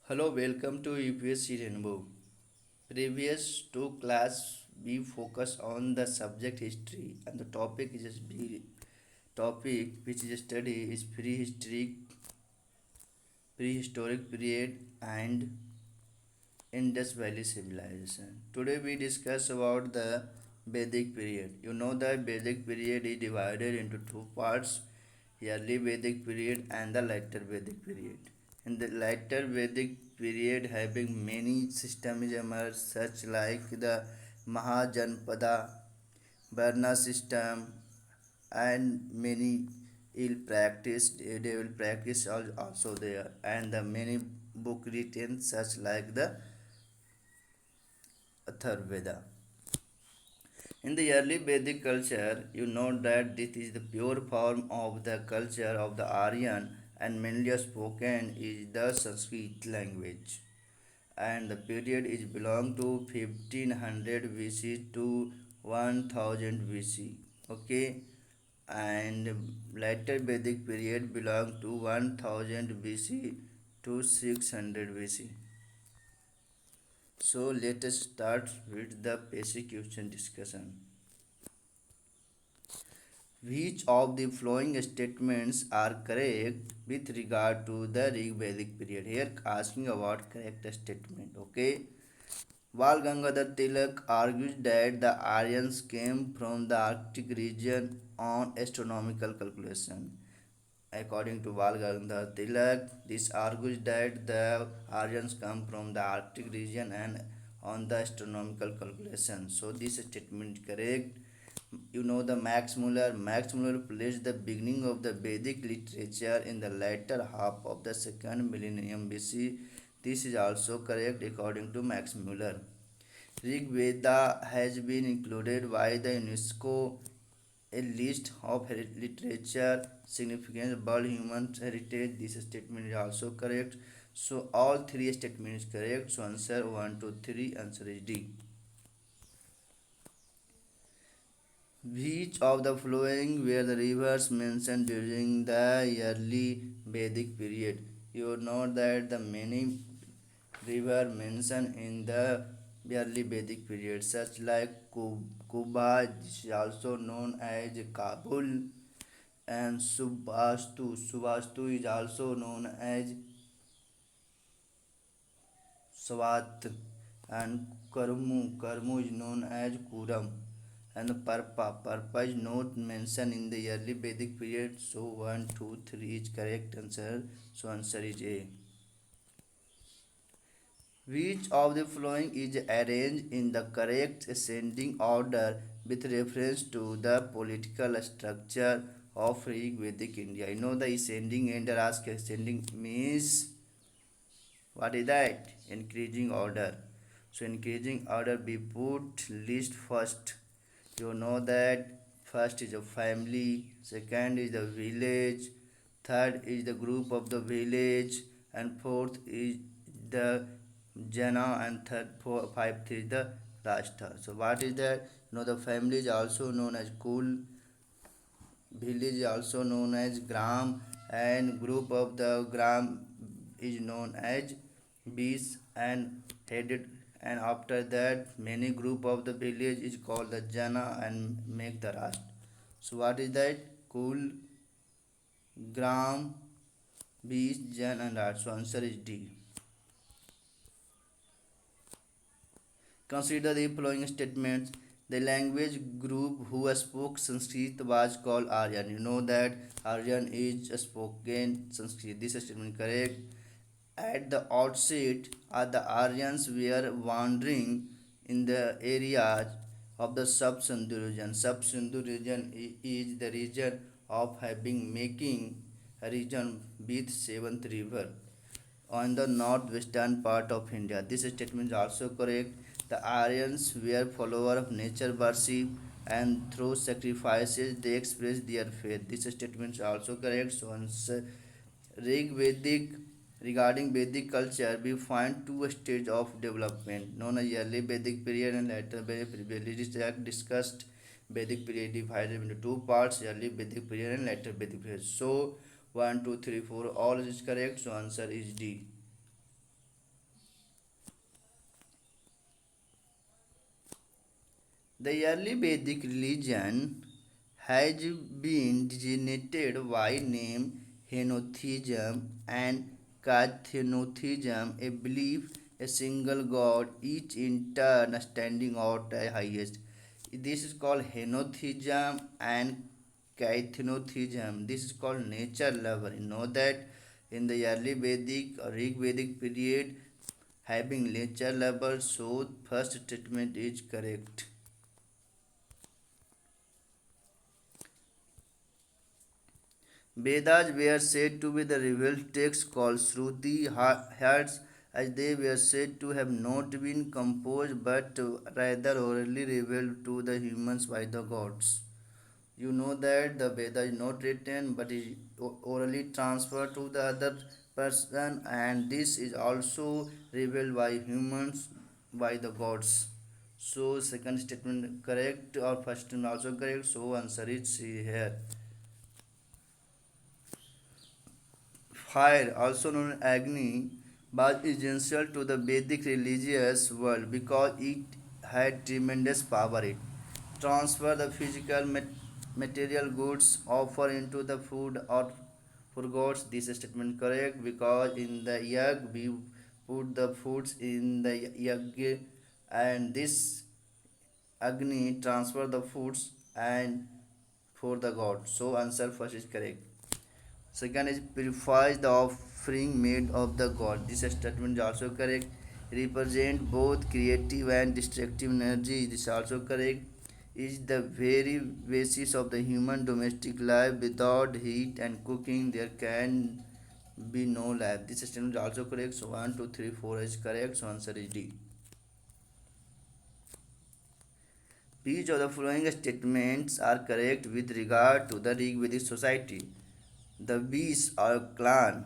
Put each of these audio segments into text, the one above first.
Hello, welcome to UPSC Rainbow. Previous two class we focus on the subject history and the topic is topic which is study is prehistoric period and Indus Valley civilization. Today we discuss about the Vedic period. You know the Vedic period is divided into two parts, early Vedic period and the later Vedic period. In the later Vedic period having many systems emerged such like the Mahajanpada, Varna system and many ill practiced they will practice also there and the many book written such like the Atharvaveda. In the early Vedic culture, you know that this is the pure form of the culture of the Aryan and mainly spoken is the Sanskrit language. And the period is belong to 1500 BC to 1000 BC. Okay, and later Vedic period belong to 1000 BC to 600 BC. So let us start with the basic question discussion. Which of the following statements are correct with regard to the Rig Vedic period? Here asking about correct statement. Okay. Bal Gangadhar Tilak argues that the Aryans came from the Arctic region on astronomical calculation. According to Bal Gangadhar Tilak, this argues that the Aryans come from the Arctic region and on the astronomical calculation. So this statement is correct. You know the Max Muller. Max Muller placed the beginning of the Vedic literature in the latter half of the second millennium BC. This is also correct according to Max Muller. Rig Veda has been included by the UNESCO a list of literature significant world human heritage. This statement is also correct. So all three statements correct. So answer 1, 2, 3. Answer is D. Which of the following were the rivers mentioned during the early Vedic period? You know that the many rivers mentioned in the early Vedic period, such like Kuba, which is also known as Kabul, and Subhastu. Subhastu is also known as Swat, and Karmu. Karmu is known as Kuram. And the Parpa. Parpa is not mentioned in the early Vedic period. So 1, 2, 3 is correct answer. So answer is A. Which of the following is arranged in the correct ascending order with reference to the political structure of Rig Vedic India? You know the ascending and ask ascending means what is that? Increasing order. So increasing order we put list first. You know that first is a family, second is the village, third is the group of the village, and fourth is the jana, and fifth is the rashtra. So what is that? You know the family is also known as kul, village is also known as gram, and group of the gram is known as bees and headed, and after that many group of the village is called the jana and make the rast. So what is that? Kul, gram, bees, jan and rast. So answer is D. Consider the following statements. The language group who spoke Sanskrit was called Aryan. You know that Aryan is spoken Sanskrit. This statement correct. At the outset, the Aryans were wandering in the areas of the Sub-Sindhu region. Sub-Sindhu region is the region of having making a region with seventh river on the northwestern part of India. This statement is also correct. The Aryans were followers of nature worship and through sacrifices they expressed their faith. This statement is also correct. So answer Rig Vedic. Regarding Vedic culture, we find two stages of development known as early Vedic period and later Vedic period. It is discussed Vedic period divided into two parts, early Vedic period and later Vedic period. So 1, 2, 3, 4 all is correct. So answer is D. The early Vedic religion has been designated by name henotheism and Cathenotheism, a belief a single god, each in turn standing out as highest. This is called henotheism and Cathenotheism. This is called nature lover. You know that in the early Vedic or Rig Vedic period, having nature lover, so first statement is correct. Vedas were said to be the revealed texts called Shruti hearts, as they were said to have not been composed but rather orally revealed to the humans by the gods. You know that the Veda is not written but is orally transferred to the other person, and this is also revealed by humans by the gods. So second statement correct or first statement also correct. So answer is C here. Fire, also known as Agni, was essential to the Vedic religious world because it had tremendous power. It transferred the physical material goods offered into the food or for gods. This statement correct because in the yag we put the foods in the yag, and this Agni transfer the foods and for the god. So answer first is correct. Second is purifies the offering made of the god. This statement is also correct. Represent both creative and destructive energy. This is also correct. Is the very basis of the human domestic life. Without heat and cooking, there can be no life. This statement is also correct. So 1, 2, 3, 4 is correct. So answer is D. Each of the following statements are correct with regard to the Rig Vedic society. The bees are clan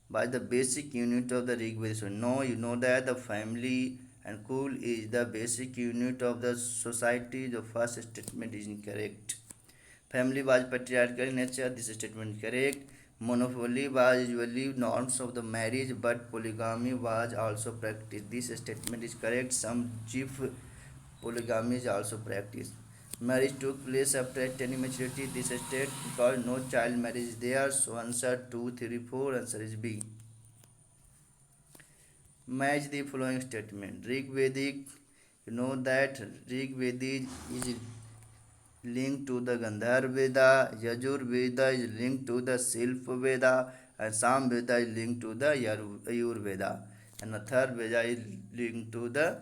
by the basic unit of the Rig Veda. So no, you know that the family and kul is the basic unit of the society. The first statement is incorrect. Family was patriarchal in nature. This statement is correct. Monopoly was usually norms of the marriage, but polygamy was also practiced. This statement is correct. Some chief polygamy is also practiced. Marriage took place after attaining maturity. This state because no child marriage is there. So answer 2, 3, 4. Answer is B. Match the following statement. Rig Vedic, you know that Rig Vedic is linked to the Gandhar Veda, Yajur Veda is linked to the Silp Veda, and Sam Veda is linked to the Ayur Veda, and the third Veda is linked to the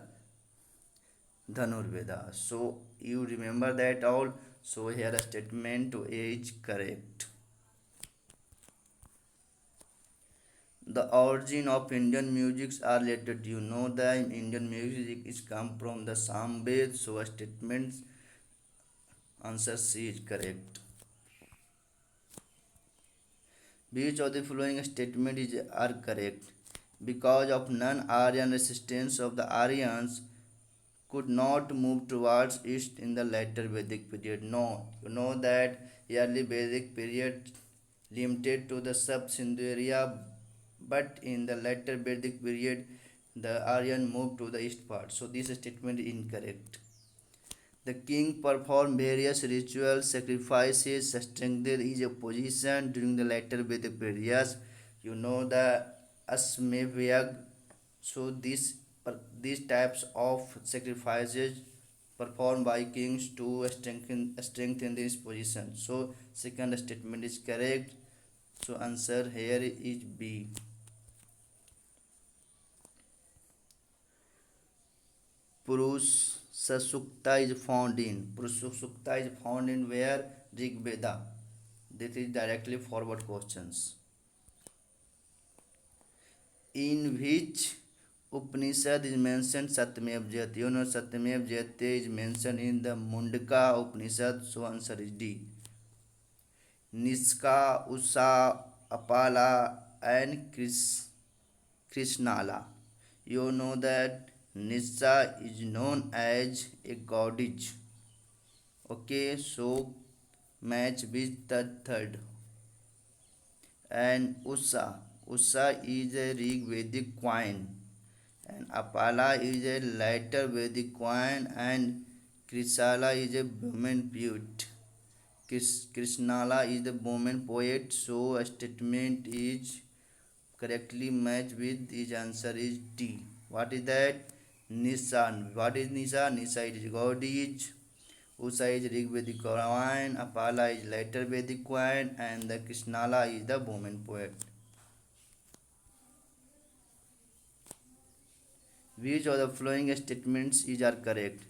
Dhanur Veda. So you remember that all. So here a statement to A is correct. The origin of Indian music are related. You know that Indian music is come from the Samved. So a statement answer C is correct. Which of the following statement is are correct? Because of non-Aryan resistance of the Aryans could not move towards east in the later Vedic period. No, you know that early Vedic period limited to the sub-Sindhu area, but in the later Vedic period, the Aryan moved to the east part. So this statement is incorrect. The king performed various ritual sacrifices, strengthened his position during the later Vedic periods. You know the Asmevyag. So these types of sacrifices performed by kings to strengthen this position. So second statement is correct. So answer here is B. Purusha Sukta is found in. Purusha Sukta is found in where? Rig Veda. This is directly forward questions. In which Upanishad is mentioned Satyamev Jayate? You know Satyamev Jayate is mentioned in the Mundaka Upanishad. So answer is D. Niska, Usa, Apala, and Krishnala. You know that Nisa is known as a goddess. Okay, so match with the third. And Usa is a Rig Vedic queen, and Apala is a later Vedic queen, and Krishala is a woman poet. Krishnala is the woman poet. So a statement is correctly matched with his answer is D. What is that? Nisan. What is Nisa? Nisa is God is. Usha is Rig Vedic coin. Apala is later Vedic coin. And the Krishnala is the woman poet. Which of the following statements is are correct?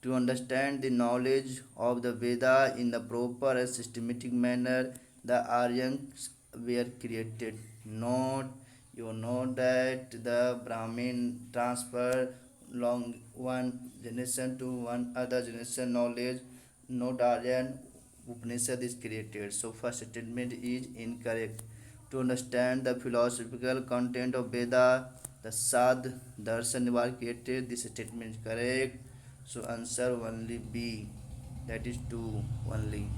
To understand the knowledge of the Veda in the proper and systematic manner, the Aryans were created. Note, you know that the Brahmin transfer long one generation to one other generation knowledge. Not Aryan Upanishad is created. So first statement is incorrect. To understand the philosophical content of Veda, the Sad Darshan were created. This statement is correct. So answer only B. That is 2 only.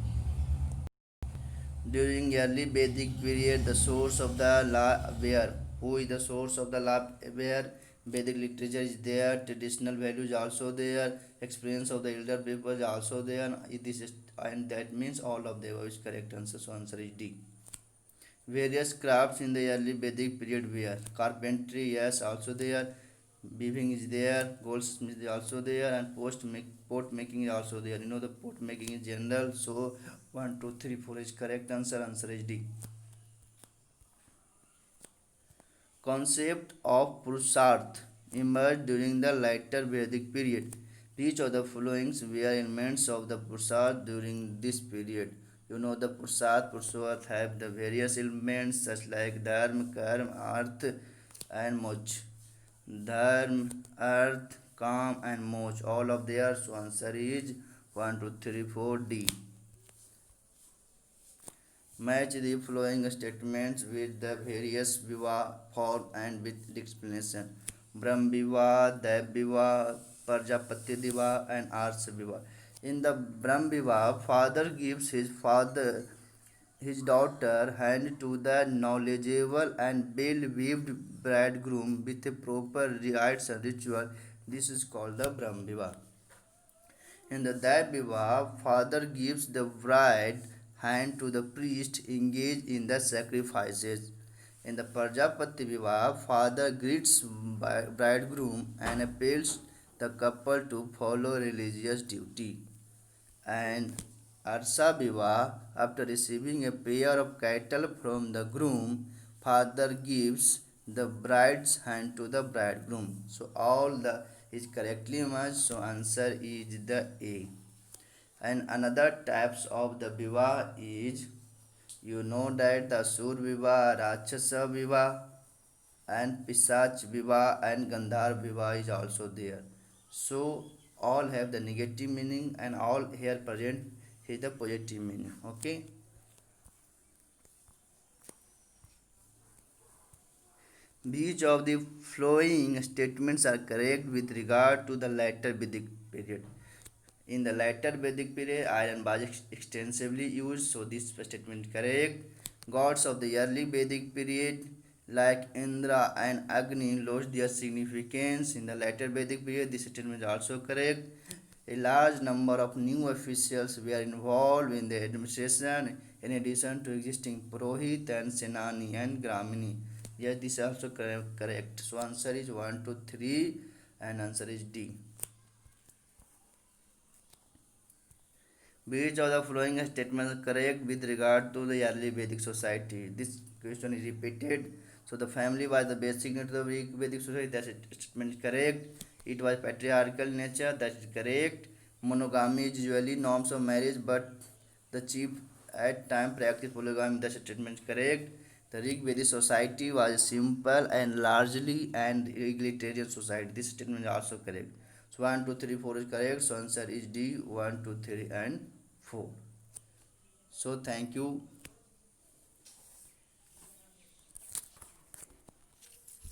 During early Vedic period, the source of the law where who is the source of the law where Vedic literature is there, traditional values also there, experience of the elder people is also there. This is, and that means all of the above is correct answer. So answer is D. Various crafts in the early Vedic period were carpentry, yes, also there. Weaving is there, goldsmith is also there, and pot making is also there. You know the pot making is general, so 1, 2, 3, 4 is correct answer. Answer is D. Concept of Purusharth emerged during the later Vedic period. Which of the following were elements of the Purusharth during this period? You know the Purusharth have the various elements such like Dharma, Karma, Arth, and Moj. Dharma, Earth, Calm, and Moj. All of theirs. So answer is 1, 2, 3, 4 D. Match the following statements with the various viva form and with the explanation. Brahm viva, Dev viva, Prajapati viva, and Ars viva. In the Brahm viva, father gives his daughter hand to the knowledgeable and well-weaved bridegroom with a proper rites and ritual. This is called the Brahm viva. In the Dev viva, father gives the bride hand to the priest engaged in the sacrifices. In the Prajapati Vivaha, father greets bridegroom and appeals the couple to follow religious duty. And Arsa Vivaha, after receiving a pair of cattle from the groom, father gives the bride's hand to the bridegroom. So all the is correctly matched. So answer is the A. And another types of the vivaha is, you know that the Sur vivaha, Rakshasa vivaha, and Pisach vivaha and Gandhar vivaha is also there. So all have the negative meaning and all here present is the positive meaning. Okay. Which of the following statements are correct with regard to the later Vedic period? In the later Vedic period, iron was extensively used, so this statement is correct. Gods of the early Vedic period, like Indra and Agni, lost their significance. In the later Vedic period, this statement is also correct. A large number of new officials were involved in the administration, in addition to existing Purohit and Senani and Gramini. Yes, this is also correct. So answer is 1, 2, 3, and answer is D. Which of the following statements are correct with regard to the early Vedic society? This question is repeated. So the family was the basic unit of the Vedic society. That statement is correct. It was patriarchal nature. That is correct. Monogamy is usually norms of marriage, but the chief at time practiced polygamy. That statement is correct. The Rig Vedic society was a simple and largely and egalitarian society. This statement is also correct. So 1, 2, 3, 4 is correct. So answer is D. 1, 2, 3, and 4. So thank you.